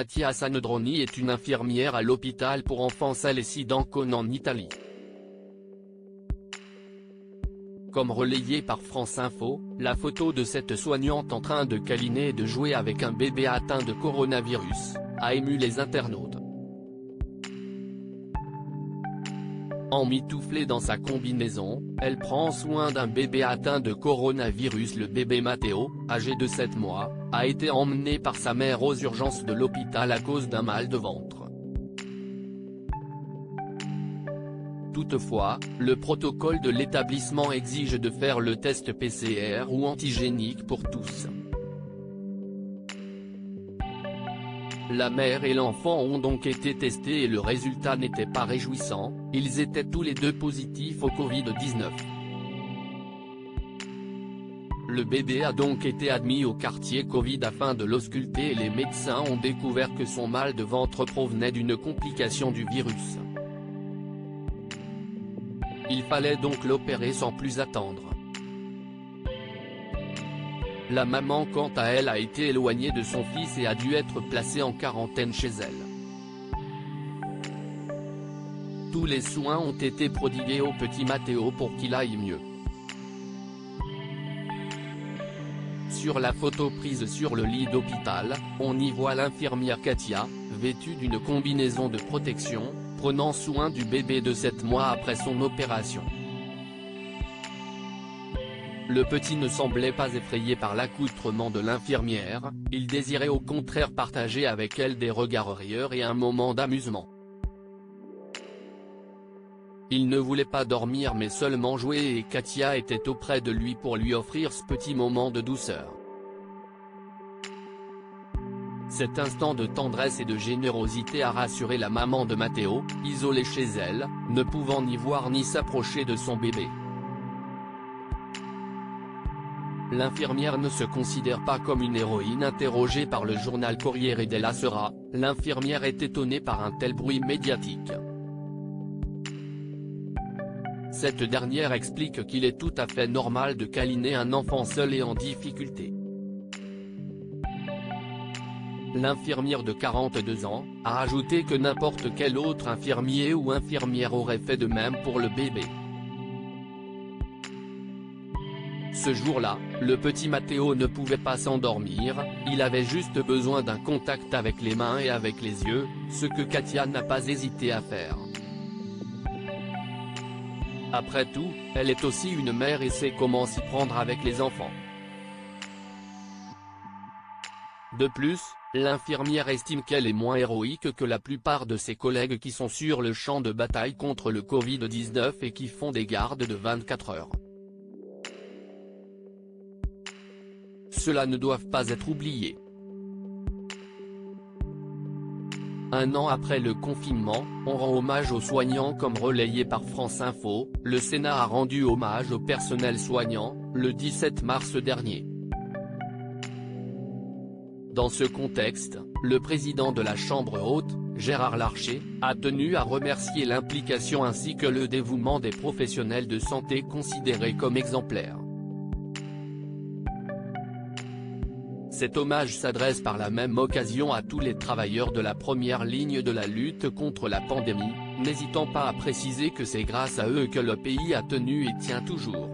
Katia Sanedroni est une infirmière à l'hôpital pour enfants Salesi d'Ancona en Italie. Comme relayé par France Info, la photo de cette soignante en train de câliner et de jouer avec un bébé atteint de coronavirus a ému les internautes. Emmitouflée dans sa combinaison, elle prend soin d'un bébé atteint de coronavirus. Le bébé Matteo, âgé de 7 mois, a été emmené par sa mère aux urgences de l'hôpital à cause d'un mal de ventre. Toutefois, le protocole de l'établissement exige de faire le test PCR ou antigénique pour tous. La mère et l'enfant ont donc été testés et le résultat n'était pas réjouissant, ils étaient tous les deux positifs au Covid-19. Le bébé a donc été admis au quartier Covid afin de l'ausculter et les médecins ont découvert que son mal de ventre provenait d'une complication du virus. Il fallait donc l'opérer sans plus attendre. La maman quant à elle a été éloignée de son fils et a dû être placée en quarantaine chez elle. Tous les soins ont été prodigués au petit Matteo pour qu'il aille mieux. Sur la photo prise sur le lit d'hôpital, on y voit l'infirmière Katia, vêtue d'une combinaison de protection, prenant soin du bébé de 7 mois après son opération. Le petit ne semblait pas effrayé par l'accoutrement de l'infirmière, il désirait au contraire partager avec elle des regards rieurs et un moment d'amusement. Il ne voulait pas dormir mais seulement jouer et Katia était auprès de lui pour lui offrir ce petit moment de douceur. Cet instant de tendresse et de générosité a rassuré la maman de Matteo, isolée chez elle, ne pouvant ni voir ni s'approcher de son bébé. L'infirmière ne se considère pas comme une héroïne. Interrogée par le journal Corriere della Sera, l'infirmière est étonnée par un tel bruit médiatique. Cette dernière explique qu'il est tout à fait normal de câliner un enfant seul et en difficulté. L'infirmière de 42 ans, a ajouté que n'importe quel autre infirmier ou infirmière aurait fait de même pour le bébé. Ce jour-là, le petit Matteo ne pouvait pas s'endormir, il avait juste besoin d'un contact avec les mains et avec les yeux, ce que Katia n'a pas hésité à faire. Après tout, elle est aussi une mère et sait comment s'y prendre avec les enfants. De plus, l'infirmière estime qu'elle est moins héroïque que la plupart de ses collègues qui sont sur le champ de bataille contre le Covid-19 et qui font des gardes de 24 heures. Cela ne doivent pas être oubliés. Un an après le confinement, on rend hommage aux soignants comme relayé par France Info, le Sénat a rendu hommage au personnel soignant, le 17 mars dernier. Dans ce contexte, le président de la Chambre haute, Gérard Larcher, a tenu à remercier l'implication ainsi que le dévouement des professionnels de santé considérés comme exemplaires. Cet hommage s'adresse par la même occasion à tous les travailleurs de la première ligne de la lutte contre la pandémie, n'hésitant pas à préciser que c'est grâce à eux que le pays a tenu et tient toujours.